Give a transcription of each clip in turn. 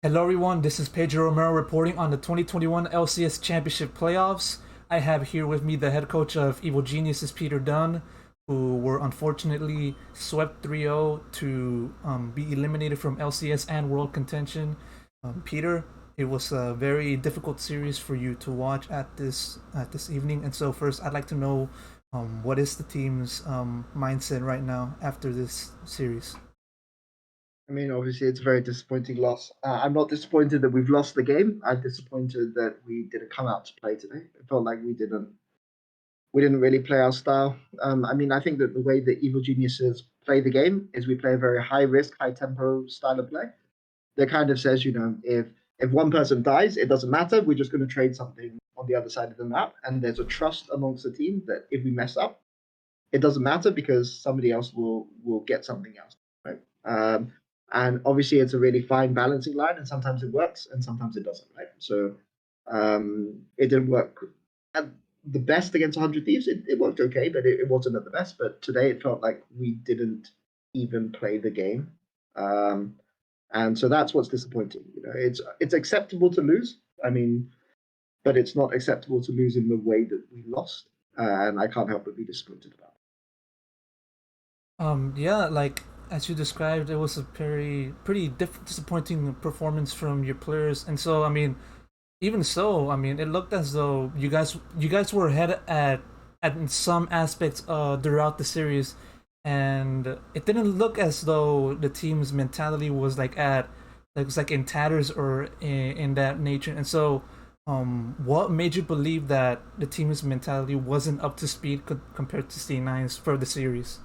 Hello, everyone. This is Pedro Romero reporting on the 2021 LCS Championship playoffs. I have here with me the head coach of Evil Geniuses, Peter Dunn, who were unfortunately swept 3-0 to be eliminated from LCS and World Contention. Peter, it was a very difficult series for you to watch at this evening, and so first, I'd like to know what is the team's mindset right now after this series. I mean, obviously, it's a very disappointing loss. I'm not disappointed that we've lost the game. I'm disappointed that we didn't come out to play today. It felt like we didn't really play our style. I mean, I think that the way that Evil Geniuses play the game is we play a very high risk, high tempo style of play. That kind of says, if one person dies, it doesn't matter. We're just going to trade something on the other side of the map, and there's a trust amongst the team that if we mess up, it doesn't matter because somebody else will get something else, right? And obviously, it's a really fine balancing line, and sometimes it works, and sometimes it doesn't, right? So it didn't work at the best against 100 Thieves. It worked okay, but it wasn't at the best. But today, it felt like we didn't even play the game, um, and so that's what's disappointing. It's acceptable to lose. I mean, but it's not acceptable to lose in the way that we lost, and I can't help but be disappointed about it. Yeah, like as you described, it was a pretty disappointing performance from your players, and so I mean, even so, I mean, it looked as though you guys were ahead at in some aspects throughout the series, and it didn't look as though the team's mentality was like in tatters or in that nature, and so. What made you believe that the team's mentality wasn't up to speed compared to C9's for the series?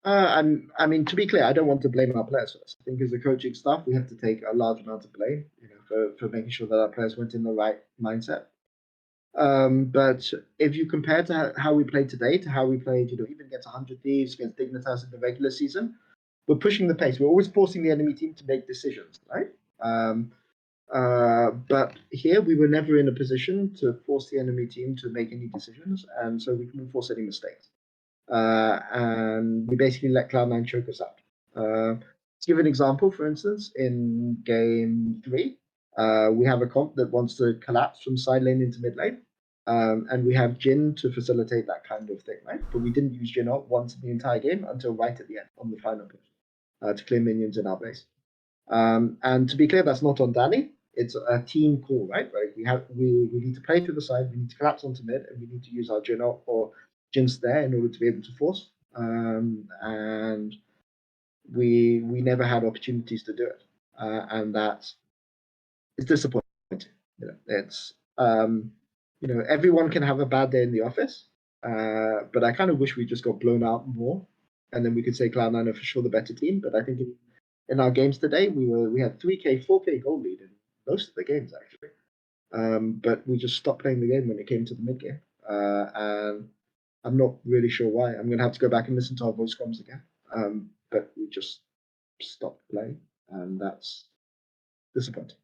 I mean, to be clear, I don't want to blame our players for this. I think as a coaching staff, we have to take a large amount of blame, for making sure that our players went in the right mindset. But if you compare to how we played today to how we played, even against 100 Thieves, against Dignitas in the regular season, we're pushing the pace. We're always forcing the enemy team to make decisions, right? But here we were never in a position to force the enemy team to make any decisions, and so we couldn't force any mistakes. And we basically let Cloud9 choke us out. To give an example, for instance, in game three, we have a comp that wants to collapse from side lane into mid lane. And we have Jin to facilitate that kind of thing, right? But we didn't use Jin out once in the entire game until right at the end on the final push to clear minions in our base. And to be clear, that's not on Danny. It's a team call, right? Like we need to play through the side, we need to collapse onto mid, and we need to use our Jin or Jin's there in order to be able to force. And we never had opportunities to do it, and that's it's disappointing. It's everyone can have a bad day in the office, but I kind of wish we just got blown out more, and then we could say Cloud9 are for sure the better team. But I think in our games today, we had 3K, 4K goal lead in most of the games actually. But we just stopped playing the game when it came to the mid game, and I'm not really sure why. I'm gonna have to go back and listen to our voice comms again. But we just stopped playing, and that's disappointing.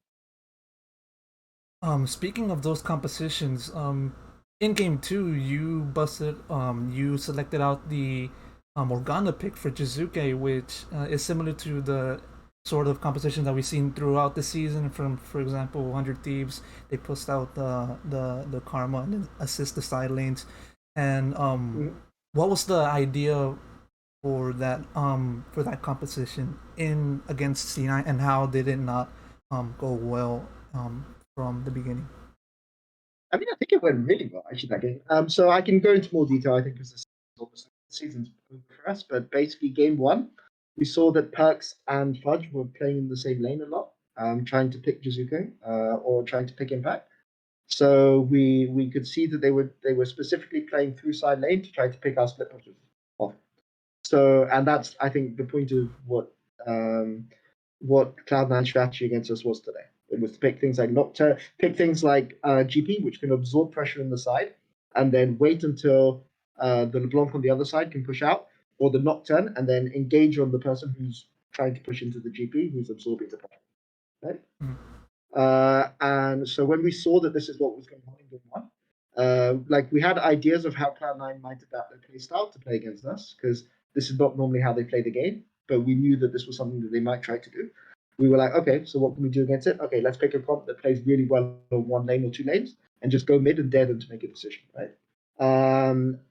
Speaking of those compositions, in game two, you selected out the Organa pick for Jizuke, which is similar to the sort of composition that we've seen throughout the season. From, for example, 100 Thieves, they pushed out the Karma and then assist the side lanes. And Mhm. what was the idea for that composition in against C9, and how did it not go well from the beginning? I mean, I think it went really well actually that game. So I can go into more detail. I think because the season's over for us, but basically game one, we saw that Perks and Fudge were playing in the same lane a lot, trying to pick Jizuke or trying to pick Impact. So we could see that they were specifically playing through side lane to try to pick our split pushers off. So and that's I think the point of what Cloud9 strategy against us was today. It was to pick things like Nocturne, pick things like GP, which can absorb pressure in the side, and then wait until the LeBlanc on the other side can push out, or the Nocturne, and then engage on the person who's trying to push into the GP, who's absorbing the pressure. Right? And so when we saw that this is what was going on in game one, like we had ideas of how Cloud9 might adapt their play style to play against us, because this is not normally how they play the game, but we knew that this was something that they might try to do. we were like, okay, so what can we do against it? Okay, let's pick a comp that plays really well on one lane or two lanes and just go mid and dare them to make a decision, right?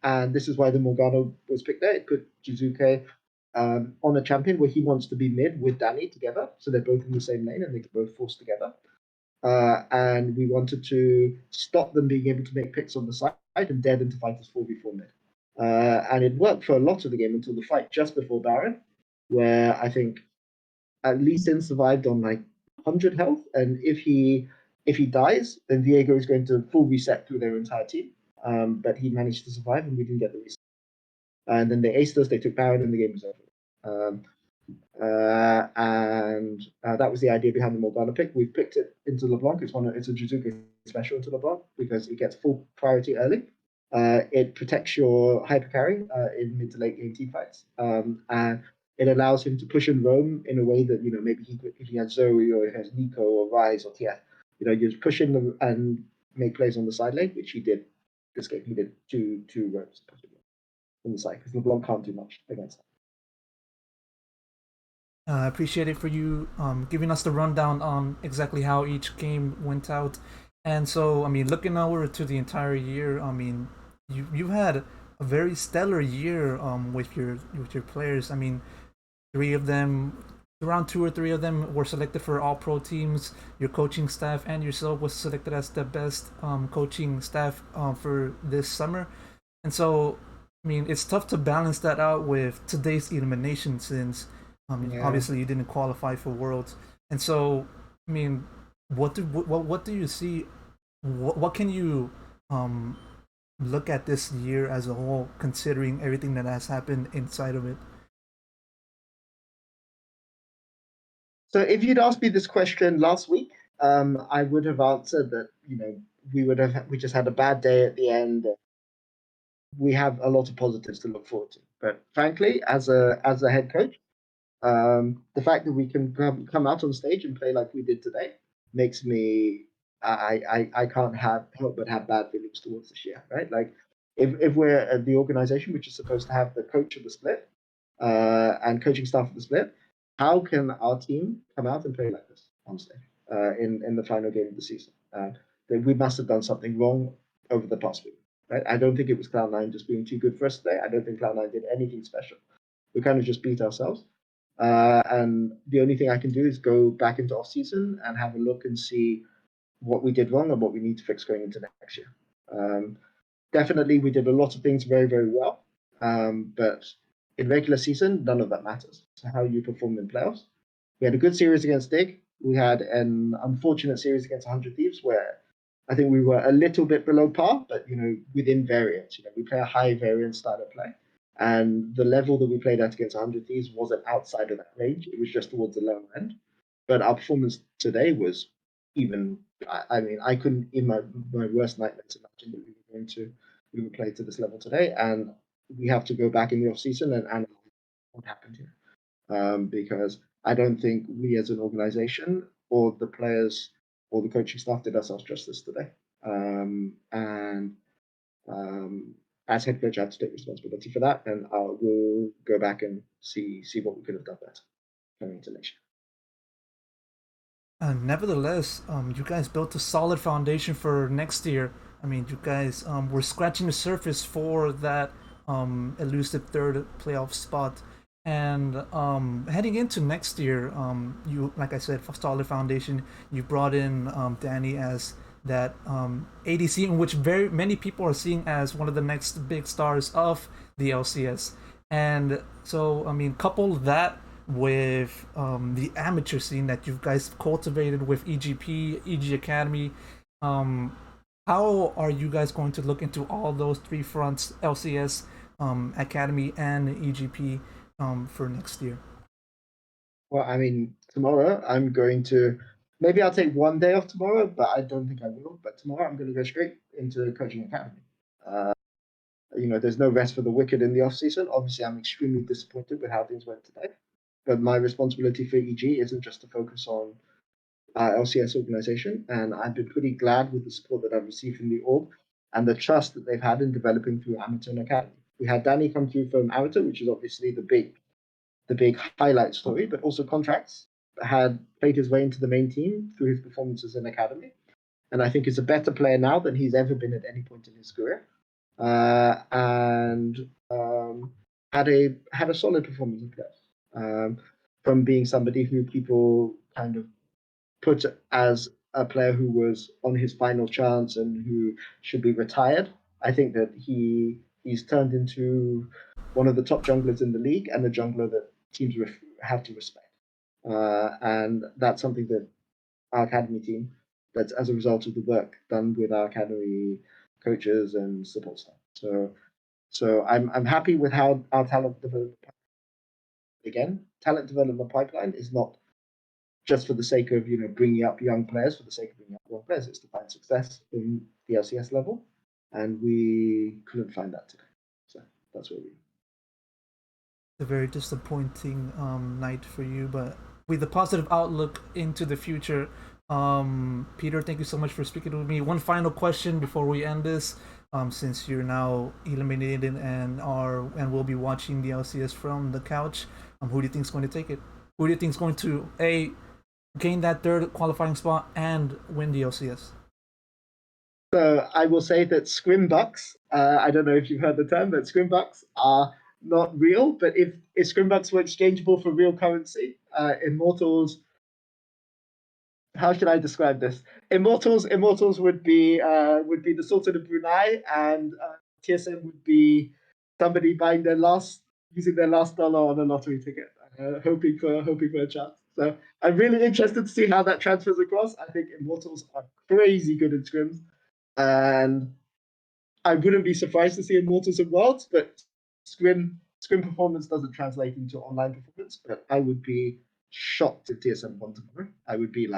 And this is why the Morgana was picked there. It put Jizuke on a champion where he wants to be mid with Danny together, so they're both in the same lane and they can both force together. And we wanted to stop them being able to make picks on the side and dare them to fight us 4v4 mid. And it worked for a lot of the game until the fight just before Baron, where I think at least Sin survived on like 100 health, and if he dies, then Viego is going to full reset through their entire team. But he managed to survive, and we didn't get the reset. And then they aced us. They took Baron, and the game was over. And that was the idea behind the Morgana pick. We've picked it into LeBlanc. It's a Jizuke special into LeBlanc because it gets full priority early. It protects your hyper carry in mid to late game team fights, and it allows him to push and roam in a way that maybe if he has Zoe or he has Nico or Rise or TF, you just push in and make plays on the side lane, which he did this game. He did two roams on the side because LeBlanc can't do much against that. I appreciate it for you giving us the rundown on exactly how each game went out. And so, I mean, looking over to the entire year, I mean, you had a very stellar year with your players. I mean, three of them, around two or three of them, were selected for all pro teams. Your coaching staff and yourself was selected as the best coaching staff for this summer. And so, I mean, it's tough to balance that out with today's elimination since obviously you didn't qualify for Worlds. And so, I mean, what do you see? What can you look at this year as a whole, considering everything that has happened inside of it? So if you'd asked me this question last week, I would have answered that we just had a bad day at the end. We have a lot of positives to look forward to. But frankly, as a head coach, the fact that we can come out on stage and play like we did today makes me I can't help but have bad feelings towards this year, right? Like if we're the organization which is supposed to have the coach of the split and coaching staff of the split, how can our team come out and play like this on stage in the final game of the season? That we must have done something wrong over the past week, right? I don't think it was Cloud9 just being too good for us today. I don't think Cloud9 did anything special. We kind of just beat ourselves. And the only thing I can do is go back into off season and have a look and see what we did wrong and what we need to fix going into next year. Definitely, we did a lot of things very, very well, but in regular season, none of that matters. So how you perform in playoffs. We had a good series against Dig. We had an unfortunate series against 100 Thieves where I think we were a little bit below par, but within variance. We play a high variance style of play. And the level that we played at against 100 Thieves wasn't outside of that range. It was just towards the lower end. But our performance today was even. I mean, I couldn't in my worst nightmares imagine that we would play to this level today. And we have to go back in the off season and analyze what happened here, because I don't think we as an organization or the players or the coaching staff did ourselves justice today. As head coach, I have to take responsibility for that, and we'll go back and see what we could have done better coming into next year. Nevertheless, you guys built a solid foundation for next year. I mean, you guys were scratching the surface for that elusive third playoff spot. And heading into next year, you, like I said, solid foundation. You brought in Danny as that ADC, in which very many people are seeing as one of the next big stars of the LCS. And so, I mean, couple that with the amateur scene that you guys cultivated with EGP, EG Academy. How are you guys going to look into all those three fronts, LCS, Academy, and EGP, for next year? Well, I mean, tomorrow I'm going to. Maybe I'll take one day off tomorrow, but I don't think I will. But tomorrow I'm going to go straight into coaching academy. There's no rest for the wicked in the off season. Obviously, I'm extremely disappointed with how things went today. But my responsibility for EG isn't just to focus on LCS organization, and I've been pretty glad with the support that I've received from the org and the trust that they've had in developing through amateur and academy. We had Danny come through from amateur, which is obviously the big highlight story, but also contracts. had played his way into the main team through his performances in academy, and I think is a better player now than he's ever been at any point in his career. And had a solid performance in playoffs. From being somebody who people kind of put as a player who was on his final chance and who should be retired, I think that he's turned into one of the top junglers in the league and a jungler that teams have to respect. And that's something that our academy team, that's as a result of the work done with our academy coaches and support staff. So I'm happy with how our talent development. Again, talent development pipeline is not just for the sake of bringing up young players for the sake of bringing up young players. It's to find success in the LCS level, and we couldn't find that today. So that's where we. A very disappointing night for you, but with a positive outlook into the future. Peter, thank you so much for speaking with me. One final question before we end this. Since you're now eliminated and will be watching the LCS from the couch, who do you think is going to take it? Who do you think is going to gain that third qualifying spot and win the LCS? So I will say that scrimbucks. I don't know if you've heard the term, but scrimbucks are not real. But if scrimbucks were exchangeable for real currency, Immortals. How should I describe this? Immortals would be the Sultan of Brunei, and TSM would be somebody buying using their last dollar on a lottery ticket, hoping for a chance. So I'm really interested to see how that transfers across. I think Immortals are crazy good in scrims, and I wouldn't be surprised to see Immortals in Worlds, but scrim performance doesn't translate into online performance. But I would be shocked if TSM won tomorrow. I would be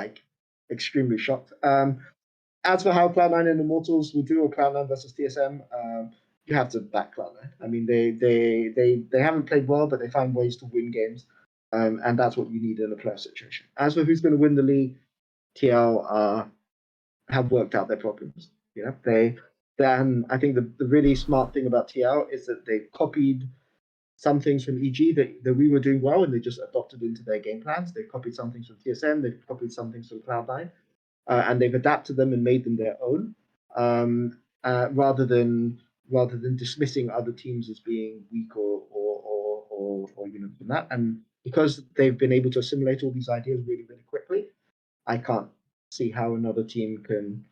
extremely shocked. As for how Cloud9 and Immortals will do, or Cloud9 versus TSM, you have to back Cloud9. I mean, they haven't played well, but they find ways to win games, and that's what you need in a playoff situation. As for who's going to win the league, TL have worked out their problems. Then I think the really smart thing about TL is that they copied some things from EG that we were doing well, and they just adopted into their game plans. They've copied some things from TSM, they've copied some things from Cloud9, and they've adapted them and made them their own, rather than dismissing other teams as being weak or from that. And because they've been able to assimilate all these ideas really, really quickly, I can't see how another team can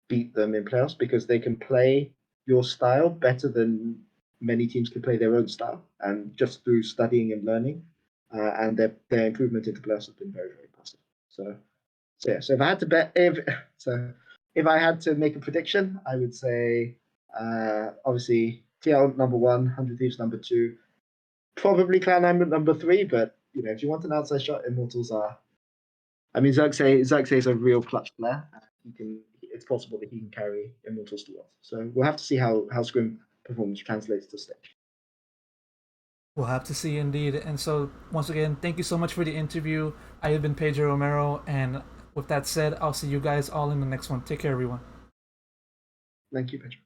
beat them in playoffs, because they can play your style better than many teams can play their own style, and just through studying and learning, and their improvement into playoffs has been very, very positive. So if I had to if I had to make a prediction, I would say obviously TL number 1, 100 Thieves number 2, probably Cloud9 number 3. But if you want an outside shot, Immortals are. I mean, Xerxes is a real clutch player. It's possible that he can carry Immortals to Worlds. So we'll have to see how Scrim performance translates to stage. We'll have to see indeed. And so, once again, thank you so much for the interview. I have been Pedro Romero, and with that said, I'll see you guys all in the next one. Take care, everyone. Thank you, Pedro.